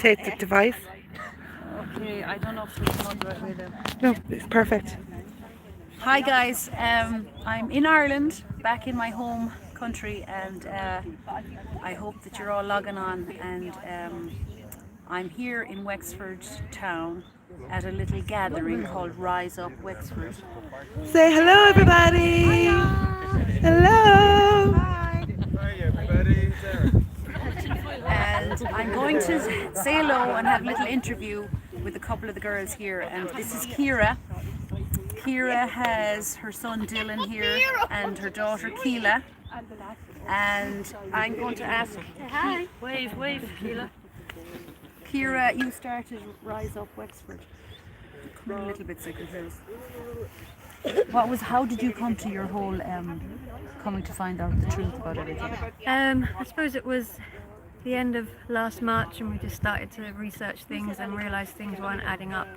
rotate the device. Okay, I don't know if it's not the right way there. No, it's perfect. Hi guys, I'm in Ireland, back in my home country, and I hope that you're all logging on. And I'm here in Wexford town at a little gathering called Rise Up Wexford. Say hello, everybody. Hello. Hi everybody. And I'm going to say hello and have a little interview with a couple of the girls here. And this is Ciara. Ciara has her son Dylan here and her daughter Keela. And I'm going to ask, hi, wave, Keela. Ciara, you started Rise Up Wexford. Come a little bit sicker, please. How did you come to your whole coming to find out the truth about everything? I suppose it was the end of last March, and we just started to research things and realised things weren't adding up.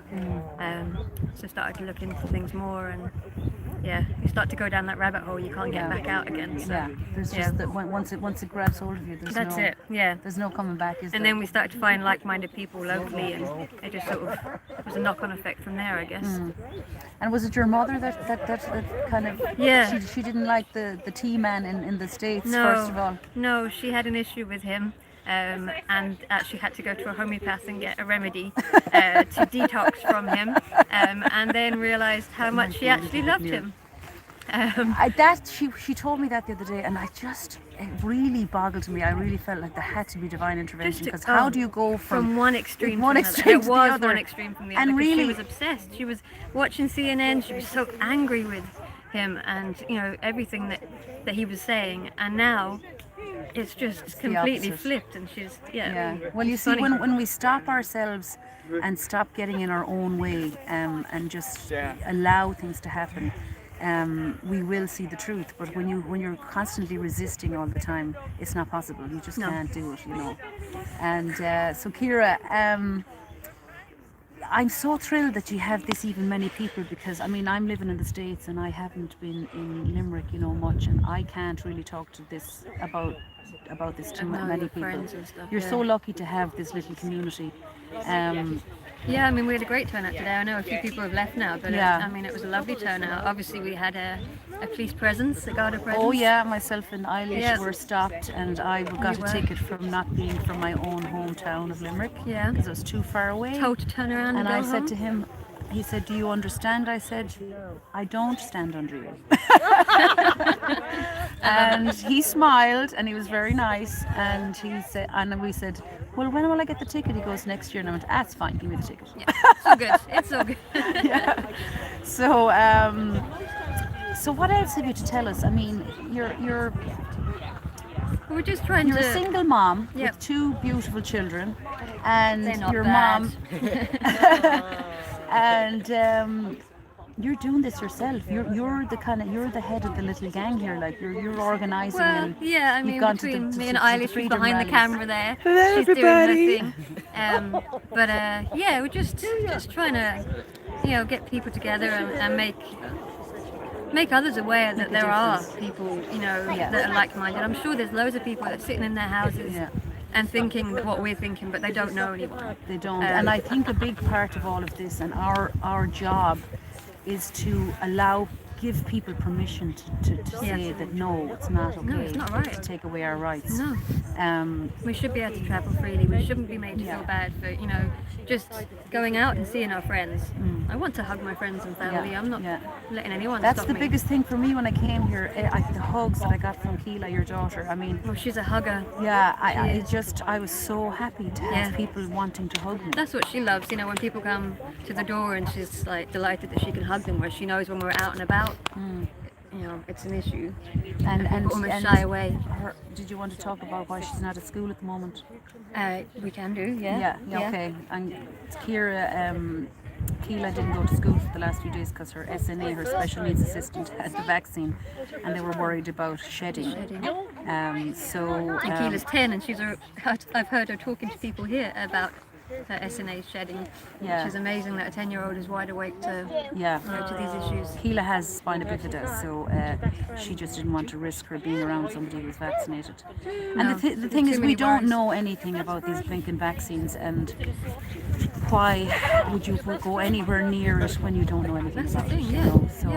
So started to look into things more, and yeah, you start to go down that rabbit hole, you can't get back out again. So, Yeah, there's just that once it grabs hold of you, that's it. Yeah. There's no coming back, is there? And then we started to find like-minded people locally, and it just sort of was a knock-on effect from there, I guess. And was it your mother that kind of? Yeah. She didn't like the tea man in the States, No, first of all. no, she had an issue with him. And actually had to go to a homeopath and get a remedy to detox from him, and then realised how much she actually loved him. She told me that the other day, and it really boggled me. I really felt like there had to be divine intervention, because how do you go from one extreme to to the it was other? one extreme from the other, And 'cause really, she was obsessed. She was watching CNN. She was so angry with him, and everything that he was saying, and now it's just completely opposite. flipped, and she's Well, you it's see, funny. when we stop ourselves and stop getting in our own way, and just allow things to happen, we will see the truth. But when you're constantly resisting all the time, it's not possible. You just can't do it, And so, Ciara, I'm so thrilled that you have this even many people, because I'm living in the States and I haven't been in Limerick, much, and I can't really talk to this about this to many people. friends and stuff, You're so lucky to have this little community. Yeah, we had a great turnout today. I know a few people have left now, but it was a lovely turnout. Obviously, we had a police presence, a Garda presence. Oh yeah, myself and Eilish Yes. were stopped, and I got a ticket from not being from my own hometown of Limerick, Yeah. because it was too far away. Told to turn around and And go I home. said to him, he said, "Do you understand?" I said, "I don't stand under you." And he smiled, and he was very nice, and he said, and we said, "Well, when will I get the ticket?" He goes, "Next year." And I went, "That's fine, give me the ticket." Yeah, it's all good. It's all good. Yeah. So what else have you to tell us? You're We're just trying You're to. a single mom Yep. with two beautiful children, and They're not your bad. mom, and you're doing this yourself. You're the head of the little gang here. Like you're organising. Well, and yeah, you've gone to between the, me and to the Eilish, who's freedom behind the rallies. camera there, Hello, she's everybody. doing her thing. But yeah, we're just trying to, get people together and make others aware that there are people, that are like-minded. I'm sure there's loads of people that are sitting in their houses Yeah. and thinking what we're thinking, but they don't know anyone. They don't. And I think a big part of all of this, and our job, is to give people permission to say that no, it's not okay. No, it's not right. To take away our rights. No. Um, We should be able to travel freely. We shouldn't be made to feel bad for, just going out and seeing our friends. I want to hug my friends and family. Yeah, I'm not yeah. letting anyone That's stop the me. biggest thing for me when I came here. The hugs that I got from Keela, your daughter. Well, she's a hugger. Yeah, I was so happy to have Yeah. people wanting to hug me. That's what she loves, when people come to the door and she's like delighted that she can hug them, where she knows when we're out and about, it's an issue. And People almost shy away. Did you want to talk about why she's not at school at the moment? We can do, yeah. Yeah, okay. And Ciara, Keela didn't go to school for the last few days because her SNA, her special needs assistant, had the vaccine, and they were worried about shedding. And Keela's 10, and I've heard her talking to people here about her SNA shedding, Yeah. which is amazing that a 10-year-old is wide awake to Yeah. to these issues. Keela has spina bifida, so she just didn't want to risk her being around somebody who was vaccinated. And No, the thing too is, many we don't worries. know anything about these blinking vaccines, and why would you go anywhere near it when you don't know anything That's the about it? thing, You yeah, know? So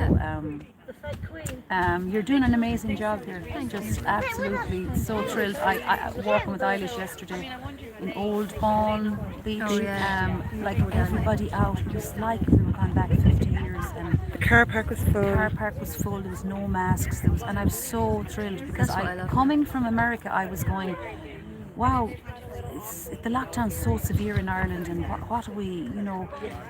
yeah. you're doing an amazing job here. Just absolutely so thrilled. I walking with Eilish yesterday in Old Vaughan Beach. Oh, yeah. Like everybody out. It was like we were gone back 50 years, and The car park was full. the car park was full. There was no masks. And I was so thrilled because That's what I love. coming from America, I was going, wow. The lockdown's so severe in Ireland, and what are we, you know?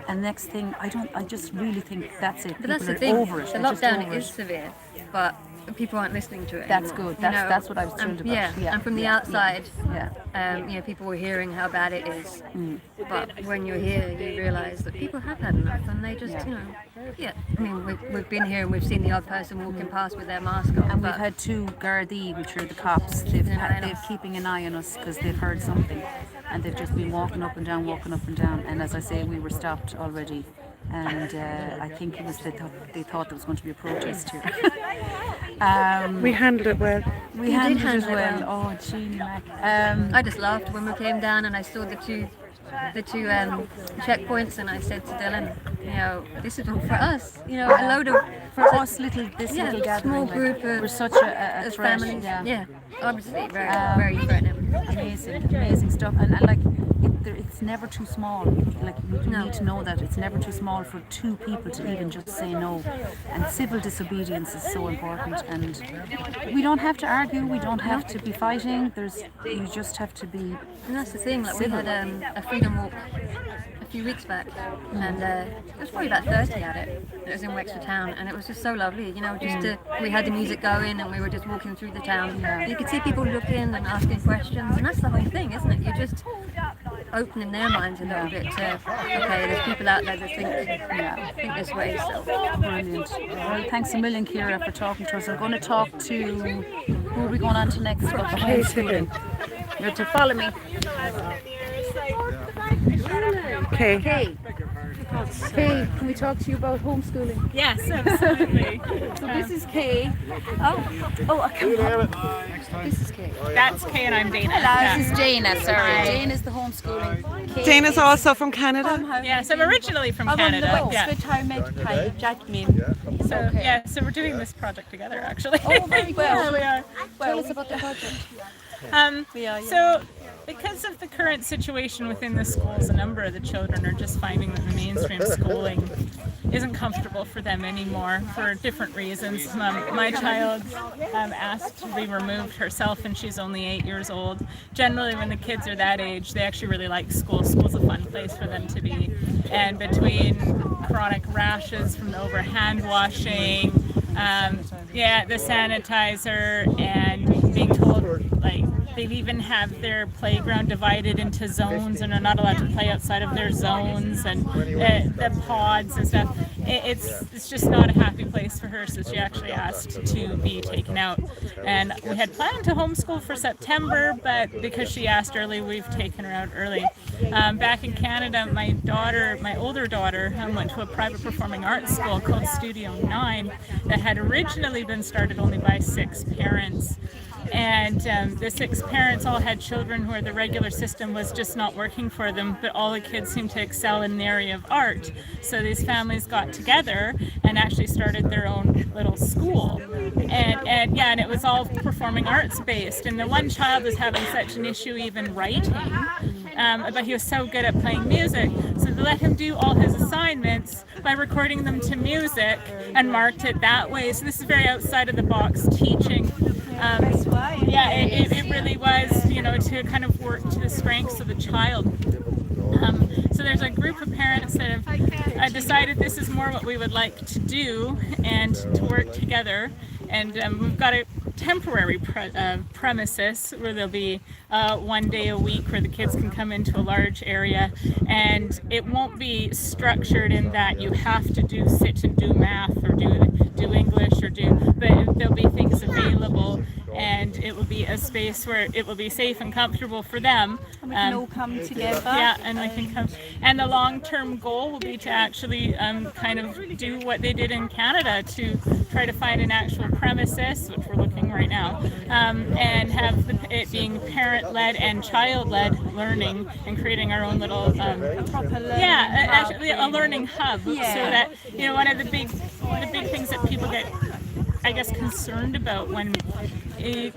And next thing, I just really think that's it. But that's People the are thing. over it. The They're just lockdown over is it. severe, but people aren't listening to it. That's anymore, good. you know? That's what I was thrilled about. Yeah, and from the outside, Yeah. people were hearing how bad it is. But when you're here, you realise that people have had enough, and they just, I mean, we've been here and we've seen the odd person walking past with their mask on. And but we've had two Gardaí, which are the cops. They've keeping an eye on us because they've heard something, and they've just been walking up and down. And as I say, we were stopped already. And I think it was they thought there was going to be a protest here. We handled it well. We You did handled it handle it well. Oh, Jeannie Mac. I just laughed when we came down and I saw the two checkpoints, and I said to Dylan, this is all for us. A load of For us, little gathering, small like, group of we're such a of threat. families. Yeah. Obviously very threatening. Amazing stuff, and like it's never too small. Like you need to know that it's never too small for two people to even just say no. And civil disobedience is so important, and we don't have to argue. We don't have to be fighting. You just have to be. And that's the thing. Like we had a freedom walk a few weeks back, and there was probably about 30 at it. It was in Wexford town, and it was just so lovely. We had the music going, and we were just walking through the town. You could see people looking and asking questions, and that's the whole thing, isn't it? You're just opening their minds a little bit to, okay, there's people out there that think this way. So Brilliant. Well, thanks a million, Ciara, for talking to us. I'm going to talk to who are we going on to next? About the homeschooling. You have to follow me. Okay. Hey, can we talk to you about homeschooling? Yes, absolutely. So this is Kay. I can't. This is Kay. That's Kay and I'm Dana. This is Jana, sorry. Jane is the homeschooling. Kay Jane is also from Canada. Yes, I'm originally from Canada. Yeah. So we're doing this project together, actually. Oh, very well. We are. Tell us about the project. So, because of the current situation within the schools, a number of the children are just finding that the mainstream schooling isn't comfortable for them anymore for different reasons. My child asked to be removed herself, and she's only 8 years old. Generally, when the kids are that age, they actually really like school. School's a fun place for them to be. And between chronic rashes from the over hand washing, the sanitizer, and being told, like, they even have their playground divided into zones and are not allowed to play outside of their zones, and the pods and stuff. It's just not a happy place for her, so she actually asked to be taken out. And we had planned to homeschool for September, but because she asked early, we've taken her out early. Back in Canada, my older daughter went to a private performing arts school called Studio 9 that had originally been started only by 6 parents. And the 6 parents all had children where the regular system was just not working for them, but all the kids seemed to excel in the area of art. So these families got together and actually started their own little school. And it was all performing arts based. And the one child was having such an issue even writing, but he was so good at playing music. So they let him do all his assignments by recording them to music and marked it that way. So this is very outside of the box teaching. It really was, to kind of work to the strengths of the child. So there's a group of parents that have decided this is more what we would like to do and to work together. And we've got a temporary premises where there'll be 1 day a week where the kids can come into a large area, and it won't be structured in that you have to sit and do math or do English but there'll be things available, and it will be a space where it will be safe and comfortable for them. We can all come together. Yeah, and we can come. And the long-term goal will be to actually kind of do what they did in Canada, to try to find an actual premises, which we're looking right now, and have it being parent-led and child-led learning, and creating our own little A proper learning hub. actually a learning hub, so that one of the big things that people get, I guess, concerned about when you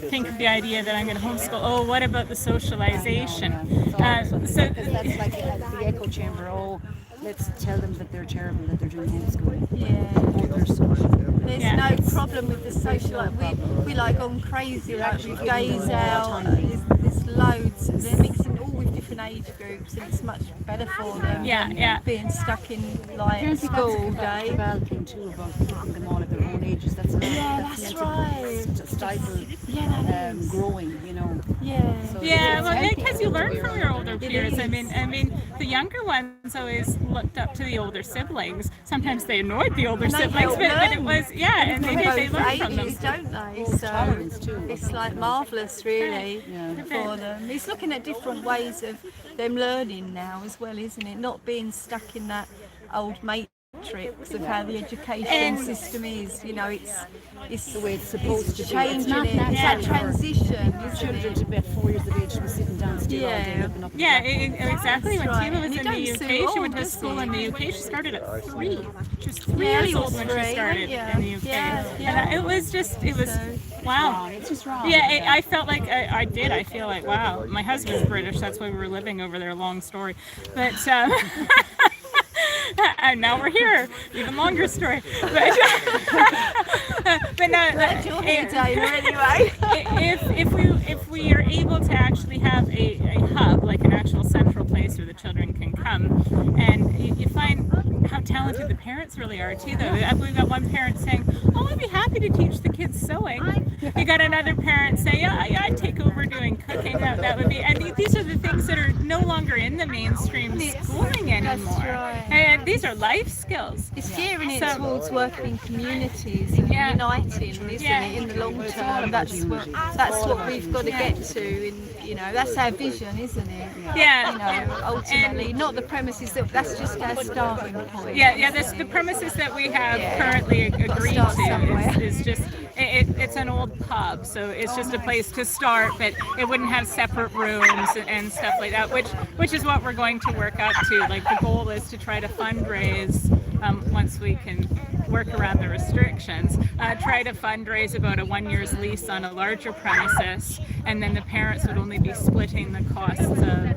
think of the idea that I'm going to homeschool. Oh, what about the socialization? Because that's like the echo chamber. Oh, let's tell them that they're terrible, that they're doing homeschooling. Yeah. Oh, they're social. There's no problem with the social. Like we like gone crazy like with days out. There's loads. They're mixing all with different age groups, and it's much better for them. than being stuck in like school all day. Developing too about keeping them all at their own ages. That's right. To stifle growing. Yeah. So well, because you learn from your older peers. I mean, the younger ones always looked up to the older siblings. Sometimes they annoyed the older siblings, but it was and they learned from them. Don't they? So it's like marvellous, really, for them. It's looking at different ways of them learning now as well, isn't it? Not being stuck in that old matrix of how the education system is. It's the way it's supposed to be. Changing it. It's that transition. Children to about 4 years of age to be sitting down still all day looking up. Exactly. When Tina was in the UK, she went to school in the UK. She started at 3. She was 3 years old when she started in the UK. And it was wow. It's just wrong. I felt like I feel like, wow. My husband's British, that's why we were living over there. Long story, but and now we're here. Even longer story. But no. Anyway. If we are able to actually have a hub, like an actual central place where the children can come, and you find how talented the parents really are too. Though we've got one parent saying, "Oh, I'd be happy to teach the kids sewing." You got another parent saying, "Yeah, I'd take over doing cooking." That would be. And these are the things that are no longer in the mainstream schooling anymore. And these are life skills. It's gearing it towards working in communities and uniting, isn't it? In the long term, that's what we've got to get to. That's our vision, isn't it? Ultimately, not the premises that's just our starting point. The premises that we have currently agreed to is just it's an old pub, so it's just a place to start, but it wouldn't have separate rooms and stuff like that, which is what we're going to work up to. Like, the goal is to try to fundraise once we can work around the restrictions, try to fundraise about a 1 year's lease on a larger premises, and then the parents would only be splitting the costs of the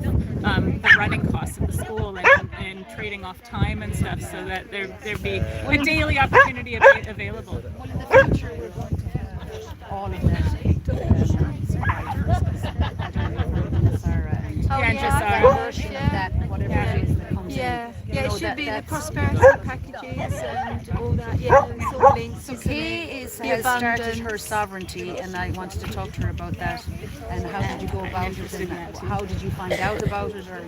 running costs of the school and trading off time and stuff, so that there'd be a daily opportunity available. All of that. It should be the prosperity packages and all that. It's all linked. So Kay has started her sovereignty, and I wanted to talk to her about that. And how did you go about it? And how did you find out about it? Or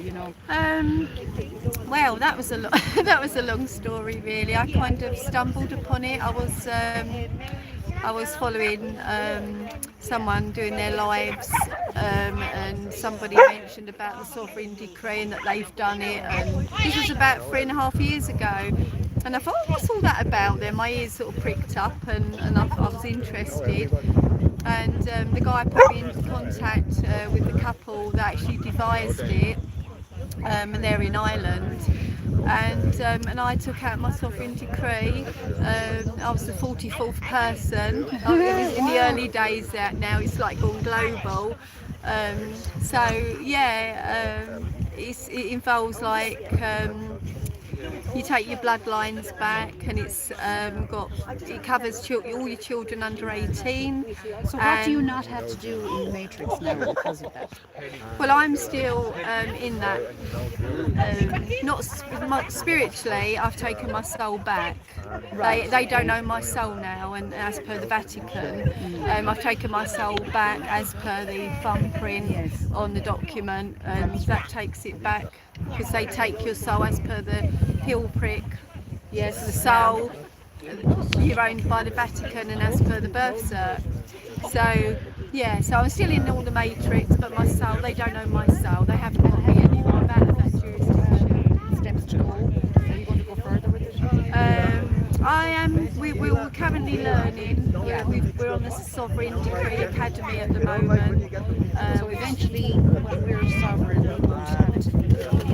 Well, that was a long story, really. I kind of stumbled upon it. I was following someone doing their lives, and somebody mentioned about the sovereign Indecree and that they've done it, and this was about 3.5 years ago, and I thought, what's all that about then? My ears sort of pricked up, and I was interested, and the guy put me into contact with the couple that actually devised it, and they're in Ireland. And I took out my sovereign decree. I was the 44th person. It was in the early days. That now it's like gone global. It involves like you take your bloodlines back, and it covers all your children under 18. So what do you not have to do in the matrix now because of that? Well, I'm still in that. Not spiritually, I've taken my soul back. They don't own my soul now, and as per the Vatican, I've taken my soul back as per the thumbprint on the document, and that takes it back, because they take your soul as per the heel prick. Yes, the soul, you're owned by the Vatican, and as per the birth cert. So yeah, so I'm still in all the matrix, but my soul, they don't know my soul. They haven't got me anymore. I'm out of that jurisdiction. Steps to go. Are you going to go further with it? I am. We're currently learning. We're on the Sovereign Indecree Academy at the moment. So eventually, when we're sovereign, we won't have to pay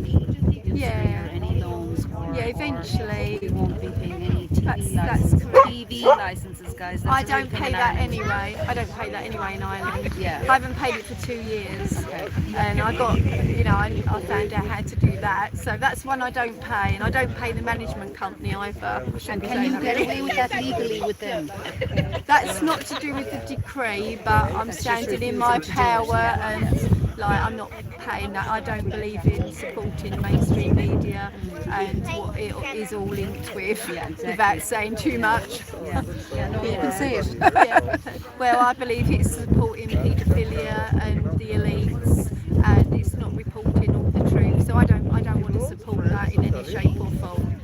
any loans. Eventually. We won't be paying any That's TV licenses, guys. I don't pay that anyway. I don't pay that anyway in Ireland. Yeah. I haven't paid it for 2 years. And I got, I found out how to do that. So that's one I don't pay. And I don't pay the management company either. And can you get away with that legally with them? That's not to do with the decree, but I'm standing in my power and I'm not paying that. I don't believe in supporting mainstream media and what it is all linked with, without saying too much. You can say it. Well, I believe it's supporting paedophilia and the elites, and it's not reporting all the truth. So I don't want to support that in any shape or form.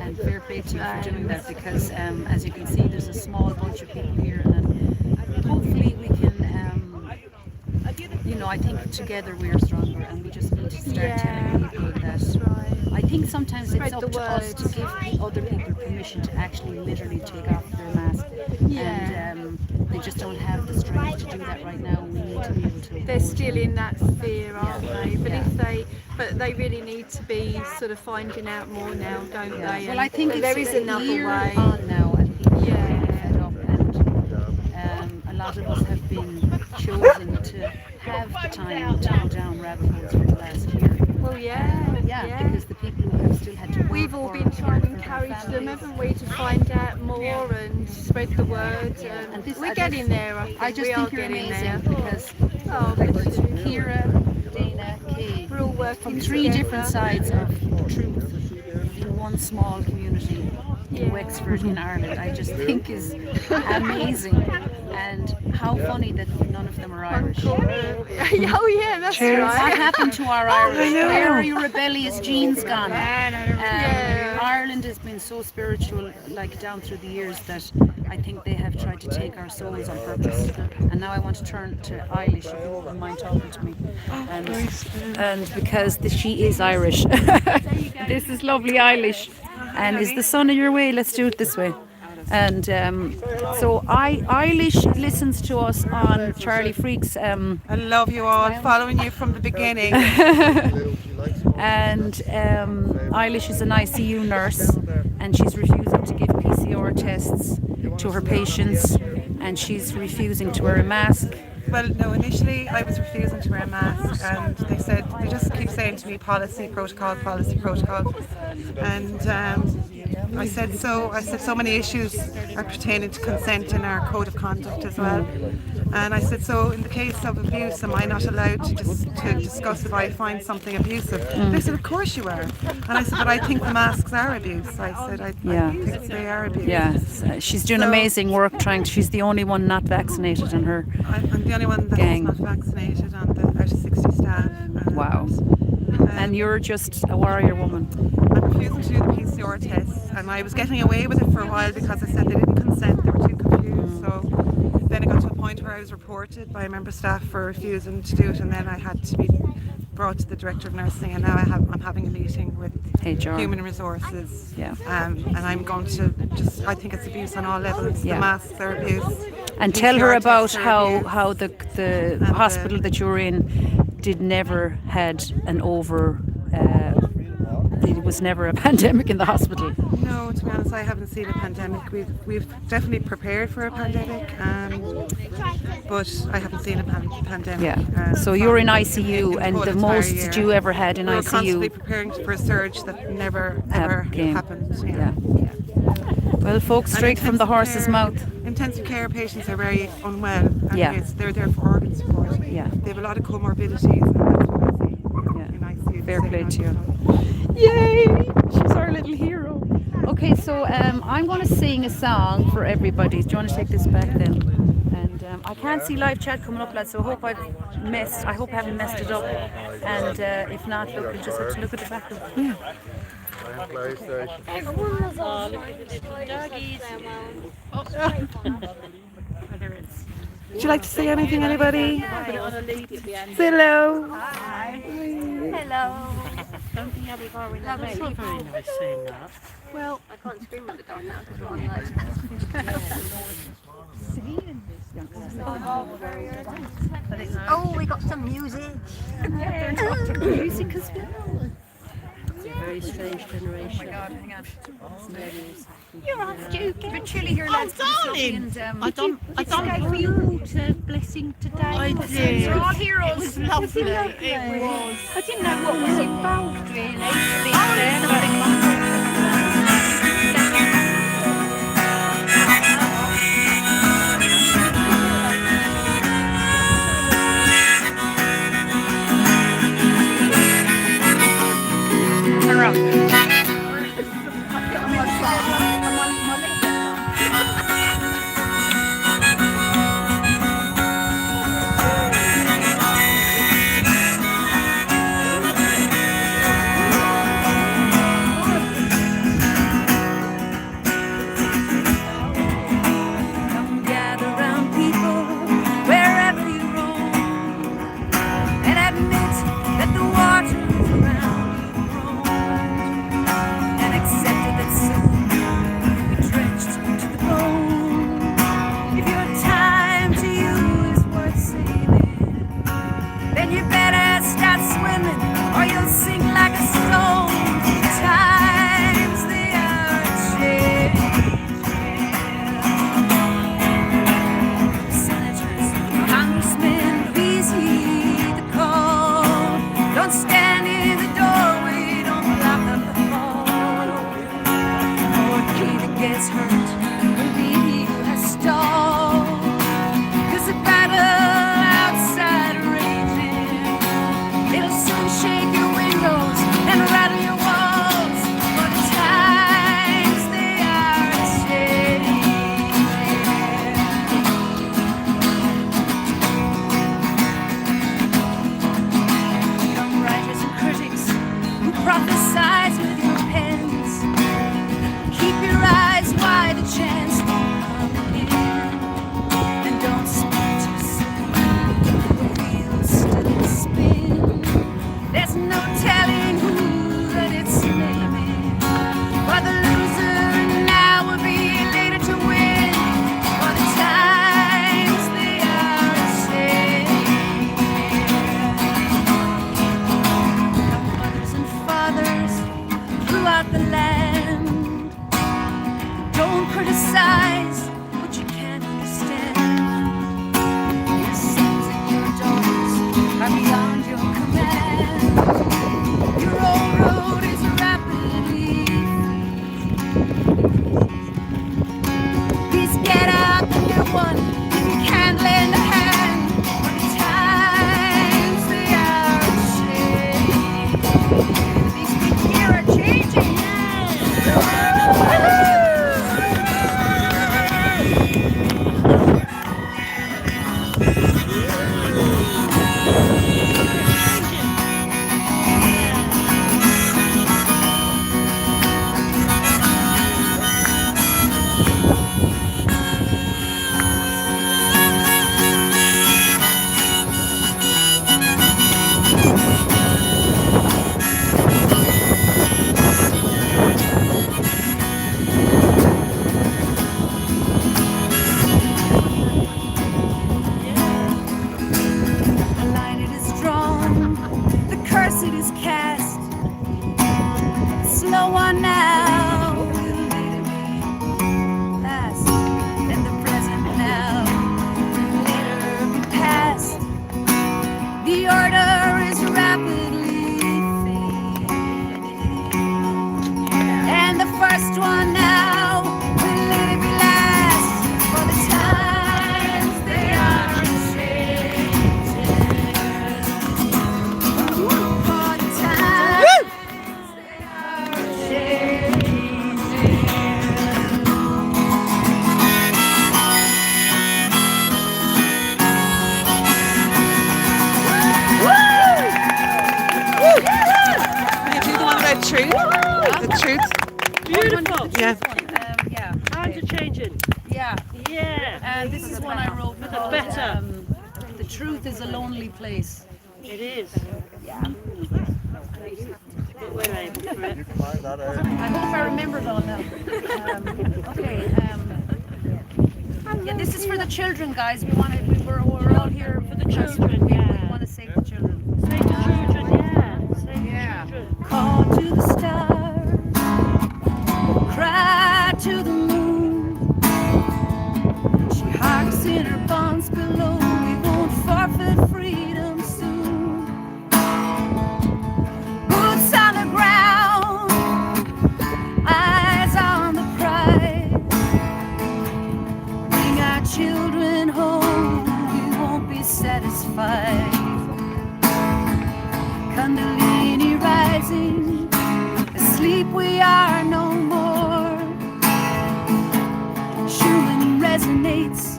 And fair play to you for doing that, because as you can see, there's a small bunch of people here, and hopefully we can, I think together we are stronger, and we just need to start telling people that. I think sometimes it's up to us to give other people permission to actually literally take off their mask, and they just don't have the strength to do that right now. We need to be able to. They're still in that fear, aren't they? But they really need to be sort of finding out more now, don't they? Well, I think there is another way. On now, and people are fed up, and a lot of us have been chosen to have the time to go down rabbit holes for the last year. Well, because the people who have still had to work. We've all been trying to encourage them, haven't we, to find out more and spread the word. And we're getting there, I think. I just think you're amazing because Kira, Dana, Kay, we're all working from three different sides of truth in one small community in Wexford in Ireland, I just think is amazing. And how funny that none of them are Irish. Oh yeah, that's right. What happened to our Irish? Where are your rebellious genes gone? Ireland has been so spiritual, down through the years, that I think they have tried to take our souls on purpose. And now I want to turn to Eilish, if you wouldn't mind talking to me. And because she is Irish. This is lovely Eilish. And is the sun in your way? Let's do it this way. And so Eilish listens to us on Charlie Freak's. I love you all, following you from the beginning. And Eilish is an ICU nurse, and she's refusing to give PCR tests to her patients, and she's refusing to wear a mask. Well, no, initially I was refusing to wear a mask, and they just keep saying to me policy, protocol. And I said so many issues are pertaining to consent in our code of conduct as well. And I said, so in the case of abuse, am I not allowed to discuss if I find something abusive? They said, of course you are. And I said, but I think the masks are abuse. I said, I think they are abuse. Yes, she's doing amazing work she's the only one not vaccinated in her I'm the only one that's gang. not vaccinated out of 60 staff. Wow. And you're just a warrior woman. I'm refusing to do the PCR tests, and I was getting away with it for a while because I said they didn't consent, they were too confused. So then it got to a point where I was reported by a member of staff for refusing to do it, and then I had to be brought to the director of nursing, and now I'm having a meeting with HR. Human Resources. And I'm going to I think it's abuse on all levels. The masks are abuse. And tell her about how the hospital that you're in never had an it was never a pandemic in the hospital. No, to be honest, I haven't seen a pandemic. We've definitely prepared for a pandemic, but I haven't seen a pandemic. Yeah. So you're in ICU, and the most that you ever had in ICU. We were constantly preparing for a surge that never ever happened. Yeah. Well, folks, straight from the horse's mouth. Intensive care patients are very unwell. And they're there for organ support. Yeah. They have a lot of comorbidities. And that's what I see in ICU. Fair play to you. Yay! She's our little hero. Okay, so I'm going to sing a song for everybody. Do you want to take this back then? And I can't see live chat coming up, lads, so I hope I haven't messed it up. And if not, look, we'll just have to look at the back of it. Everyone was on doggies. Whether it's Would you like to say anything, anybody? Say hello. Hello. That's not very nice saying that. Well, I can't scream at the dog now because we're on live. Oh, we got some music. Music as well. It's a very strange generation. Hang on. You're on Duke. It's a bit chilly here, lads. darling. And, I don't For your water blessing today. I did. we're all heroes. It was lovely. It was. I didn't know what was involved really. To be fair. Turn around. Gather round people wherever you roam, and admit that the waters around you groan, and accept that soon you'll be drenched to the bone. If your time to you is worth saving, then you better start swimming or you'll sink like a stone. Times they are changing. Senators, congressmen, please heed the call. Don't stand in the doorway, don't block up the hall. For he that gets hurt will be he who has stalled. 'Cause the battle outside raging, it'll soon shake your windows and rattle your walls. For the times they are changing. Young writers and critics who prophesize with your pens, keep your eyes wide, the chance won't come in. And don't speak too soon, the wheels still spin. There's no telling who that it's naming. For the loser now will be later to win. For the times they are changing. Mothers and fathers throughout the land, don't criticize what you can't understand. Your sons and your daughters are beyond your command. Your old road is rapidly please get out the new one if you can't lend a hand. For the times they are changing. These people here are changing. The line it is drawn, the curse it is cast. Slow on now, will later be past. And the present now will later be past. The order is rapidly fading, and the first one now will later be last. For the times they are changing. For the times they are changing. Can you do the one about truth? The truth? Beautiful. Yeah. Yeah. Times are changing. Yeah. Yeah. And this is one I wrote with better. The truth is a lonely place. It is. But we're able for it. I hope I remember it all now. Okay. Yeah, this is for the children, guys. We're all here for the children. We want to save the children. Save the children, yeah. Save the children. Call to the stars, cry to the moon. She harks in her bonds below. We won't forfeit freedom soon. Boots on the ground, eyes on the prize. Bring our children home, we won't be satisfied. Kundalini rising, asleep we are no more. Schumann resonates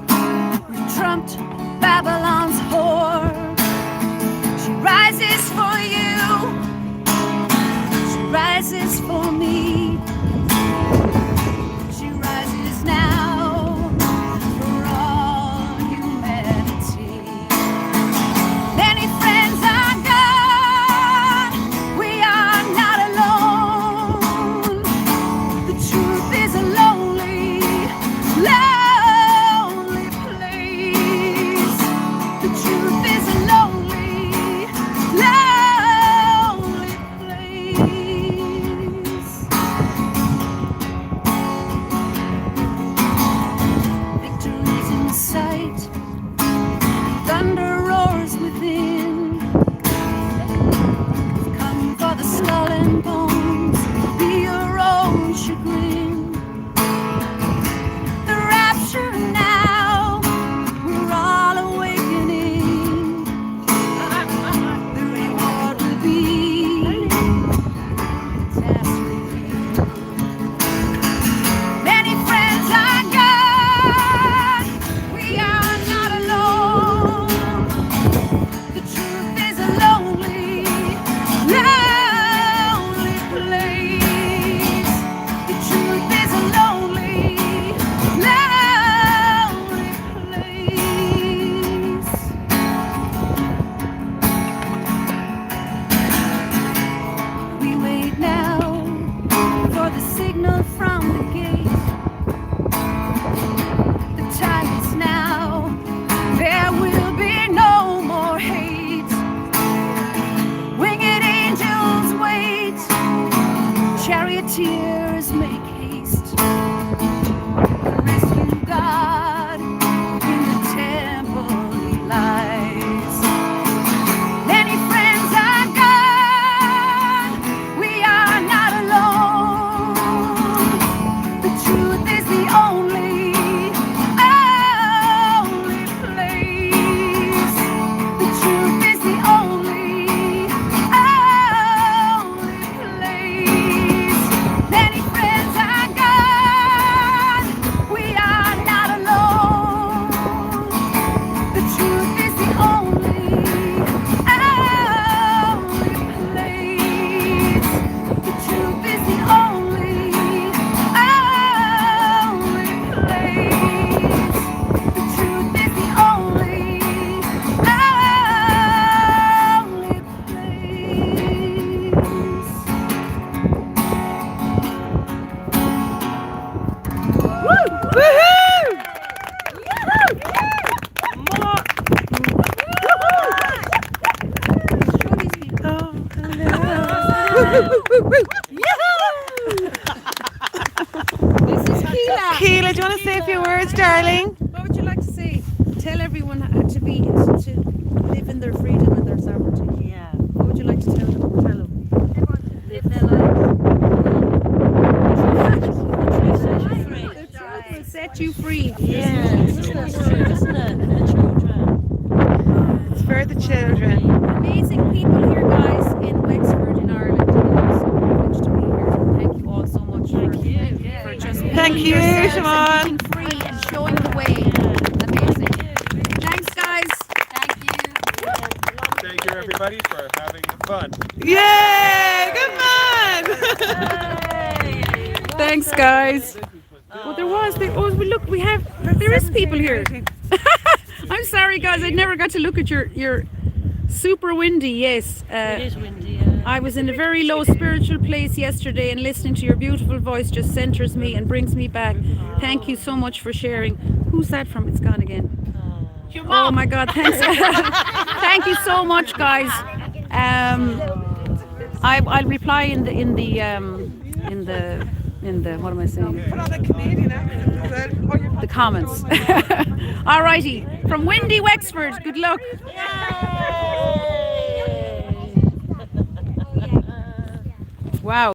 with trumped Babylon's whore. She rises for you, she rises for me. She rises now for all humanity. Many friends are gone, we are not alone. The truth is a lonely, lonely place. The truth is a lonely, lonely place. Victory's in sight, thunder roars within. Come for the skull and bones, be your own chagrin. The rapture now, we're all awakening. The reward will be catastrophe. Many friends are gone, we are not alone. The truth is a lonely, lonely place. The truth is a lonely, lonely place. We wait now for the signal from the gate. The time is now, there will be no more hate. Winged angels wait, charioteers make haste. Rescue God, in the temple he lies. Many friends are gone, we are not alone. The truth is the only, only place. The truth is the only, only place. Many friends are gone, we are not alone. The truth is the only, only place. The truth is the only, only place. The truth is the only, only place. This is Keela. Keela, do you want to say a few words, darling? What would you like to say? Tell everyone how to live in their freedom and their sovereignty. Yeah. What would you like to tell them? Live their lives. The truth will set you free. Yeah. Isn't it? The children. It's for the children. Amazing people here, guys, in Wexford, in Ireland. I'm so privileged to be here. Thank you all so much for just being Thank you, yourselves Siobhan. and being free and showing the way. Amazing. Thanks, guys. Thank you. Thank you, everybody, for having fun. Yay! Good man! Thanks, guys. Well, there is people here. I'm sorry, guys. I never got to look at your super windy. Yes. It is windy, yeah. I was in a very low spiritual place yesterday, and listening to your beautiful voice just centers me and brings me back. Thank you so much for sharing. Who's that from? It's gone again. Oh my God! Thanks. Thank you so much, guys. I'll reply in the what am I saying? Put on a Canadian accent as well. Or you're The comments. Alrighty, from windy Wexford. Good luck. Wow.